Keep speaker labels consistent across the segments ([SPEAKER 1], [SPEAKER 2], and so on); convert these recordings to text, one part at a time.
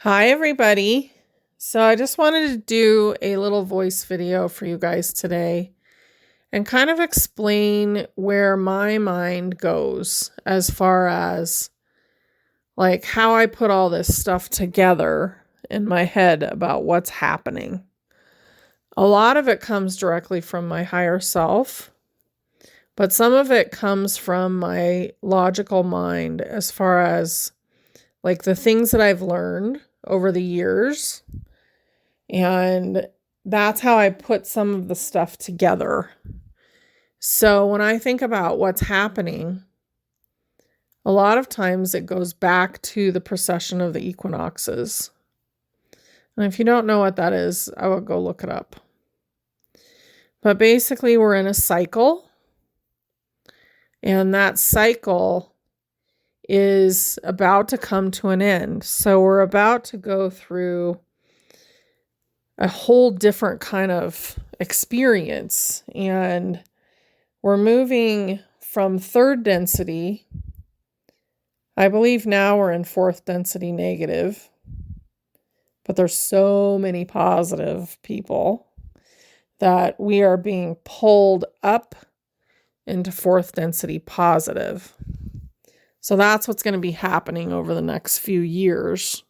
[SPEAKER 1] Hi, everybody. So, I just wanted to do a little voice video for you guys today and kind of explain where my mind goes as far as like how I put all this stuff together in my head about what's happening. A lot of it comes directly from my higher self, but some of it comes from my logical mind as far as like the things that I've learned over the years. And that's how I put some of the stuff together. So when I think about what's happening, a lot of times it goes back to the precession of the equinoxes. And if you don't know what that is, I will go look it up. But basically, we're in a cycle. And that cycle is about to come to an end. So we're about to go through a whole different kind of experience. And we're moving from third density. I believe now we're in fourth density negative. But there's so many positive people that we are being pulled up into fourth density positive. So that's what's going to be happening over the next few years.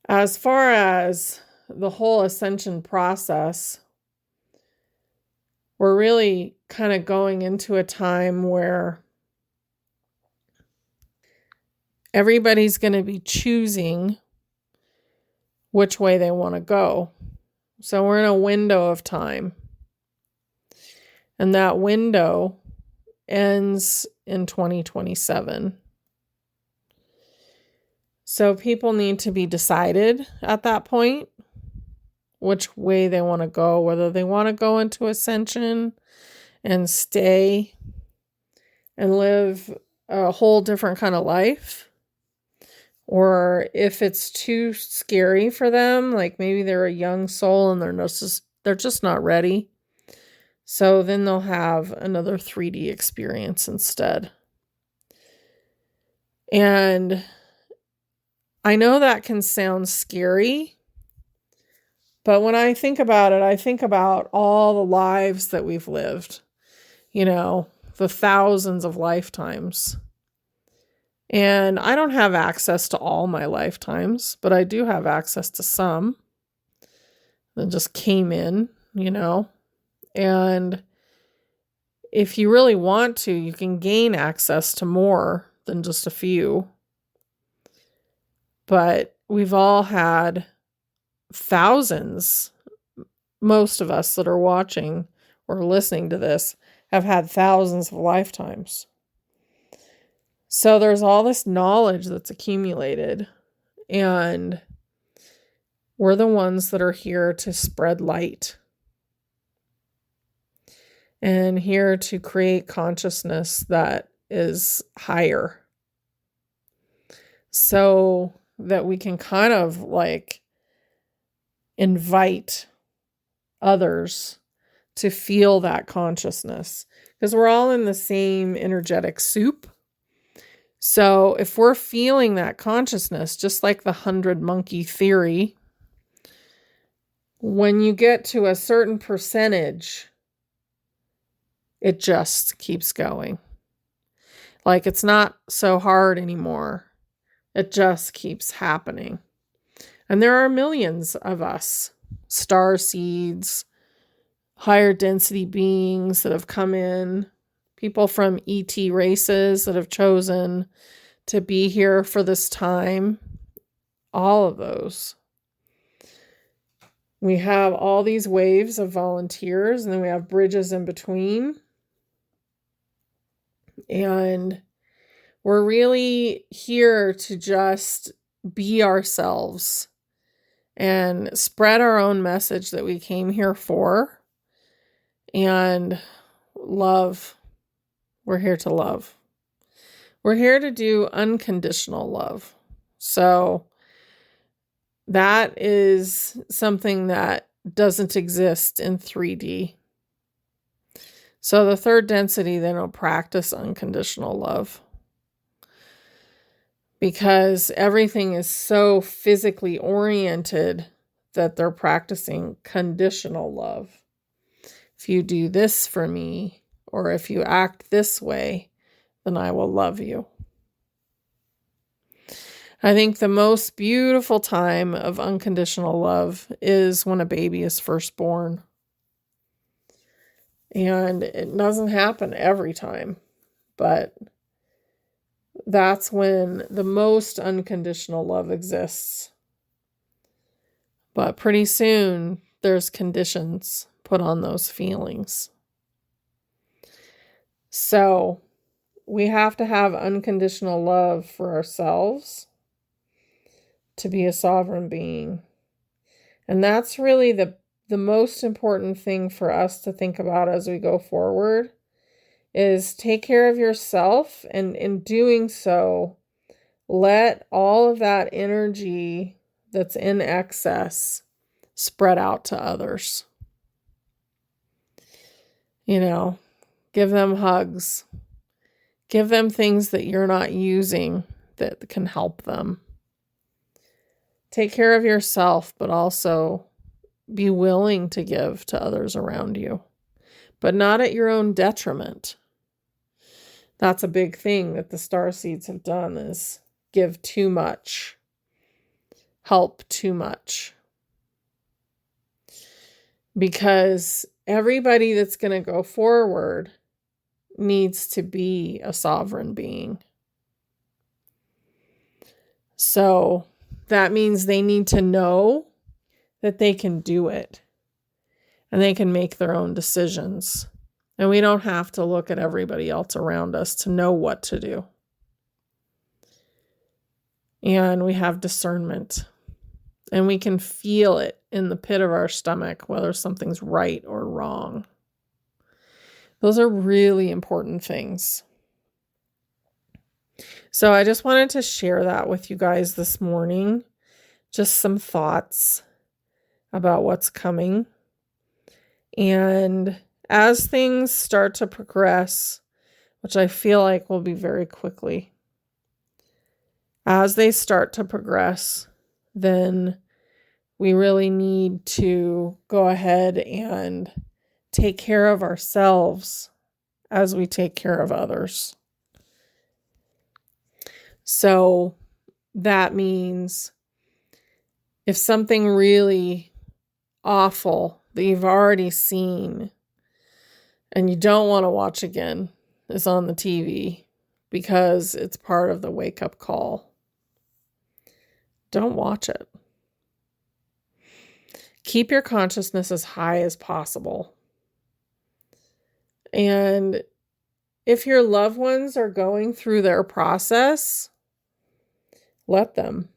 [SPEAKER 1] As far as the whole ascension process, we're really kind of going into a time where everybody's going to be choosing which way they want to go. So we're in a window of time. And that window ends in 2027. So people need to be decided at that point which way they want to go, whether they want to go into ascension and stay and live a whole different kind of life, or if it's too scary for them, like maybe they're a young soul and they're just not ready. So then they'll have another 3D experience instead. And I know that can sound scary, but when I think about it, I think about all the lives that we've lived, the thousands of lifetimes. And I don't have access to all my lifetimes, but I do have access to some that just came in, And if you really want to, you can gain access to more than just a few. But we've all had thousands. Most of us that are watching or listening to this have had thousands of lifetimes. So there's all this knowledge that's accumulated, and we're the ones that are here to spread light and here to create consciousness that is higher so that we can kind of like invite others to feel that consciousness, because we're all in the same energetic soup. So if we're feeling that consciousness, just like the 100 monkey theory, when you get to a certain percentage, it just keeps going. Like it's not so hard anymore. It just keeps happening. And there are millions of us, star seeds, higher density beings that have come in, people from ET races that have chosen to be here for this time. All of those. We have all these waves of volunteers, and then we have bridges in between. And we're really here to just be ourselves and spread our own message that we came here for. And love. We're here to love. We're here to do unconditional love. So that is something that doesn't exist in 3D. So the third density, they don't practice unconditional love, because everything is so physically oriented that they're practicing conditional love. If you do this for me, or if you act this way, then I will love you. I think the most beautiful time of unconditional love is when a baby is first born. And it doesn't happen every time, but that's when the most unconditional love exists. But pretty soon, there's conditions put on those feelings. So we have to have unconditional love for ourselves to be a sovereign being. And that's really the most important thing for us to think about as we go forward, is take care of yourself, and in doing so, let all of that energy that's in excess spread out to others. Give them hugs. Give them things that you're not using that can help them. Take care of yourself, but also be willing to give to others around you, but not at your own detriment. That's a big thing that the starseeds have done, is give too much, help too much. Because everybody that's going to go forward needs to be a sovereign being. So that means they need to know that they can do it and they can make their own decisions. And we don't have to look at everybody else around us to know what to do. And we have discernment, and we can feel it in the pit of our stomach, whether something's right or wrong. Those are really important things. So I just wanted to share that with you guys this morning. Just some thoughts about what's coming. And as things start to progress, which I feel like will be very quickly, as they start to progress, then we really need to go ahead and take care of ourselves as we take care of others. So that means if something really awful that you've already seen and you don't want to watch again is on the TV because it's part of the wake-up call, don't watch it. Keep your consciousness as high as possible. And if your loved ones are going through their process, let them.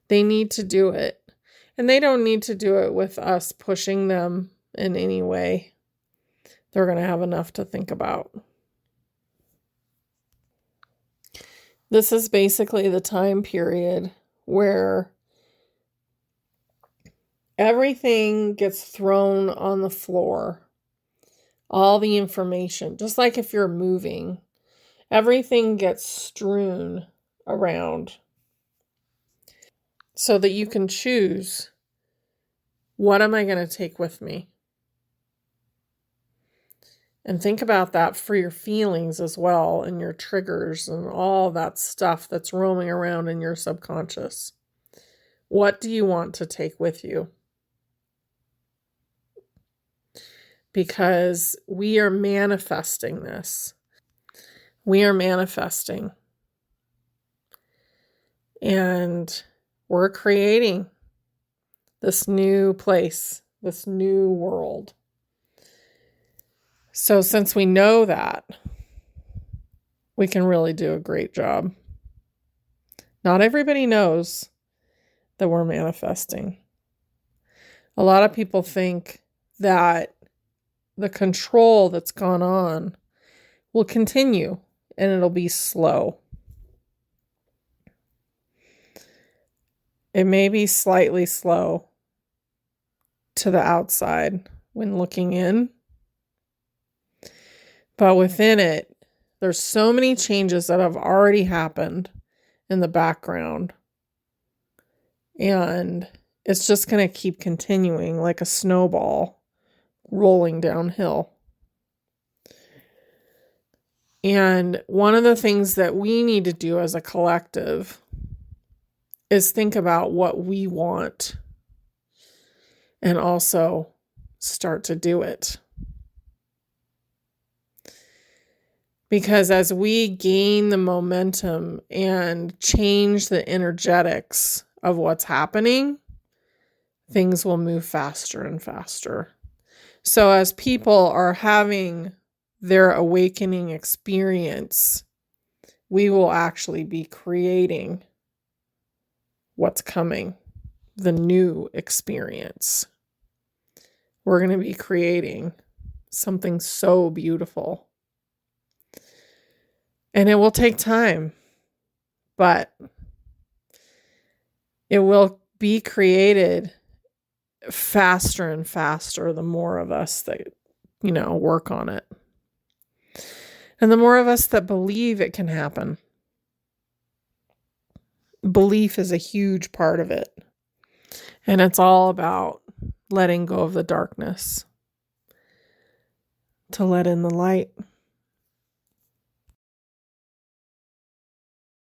[SPEAKER 1] They need to do it. And they don't need to do it with us pushing them in any way. They're going to have enough to think about. This is basically the time period where everything gets thrown on the floor. All the information, just like if you're moving, everything gets strewn around so that you can choose, what am I going to take with me? And think about that for your feelings as well, and your triggers and all that stuff that's roaming around in your subconscious. What do you want to take with you? Because we are manifesting this. We are manifesting. And we're creating this new place, this new world. So since we know that, we can really do a great job. Not everybody knows that we're manifesting. A lot of people think that the control that's gone on will continue and it'll be slow. It may be slightly slow to the outside when looking in, but within it, There's so many changes that have already happened in the background. And it's just going to keep continuing like a snowball rolling downhill. And one of the things that we need to do as a collective is think about what we want and also start to do it. Because as we gain the momentum and change the energetics of what's happening, things will move faster and faster. So as people are having their awakening experience, we will actually be creating what's coming, the new experience. We're going to be creating something so beautiful. And it will take time, but it will be created faster and faster the more of us that, work on it. And the more of us that believe it can happen. Belief is a huge part of it. And it's all about letting go of the darkness to let in the light.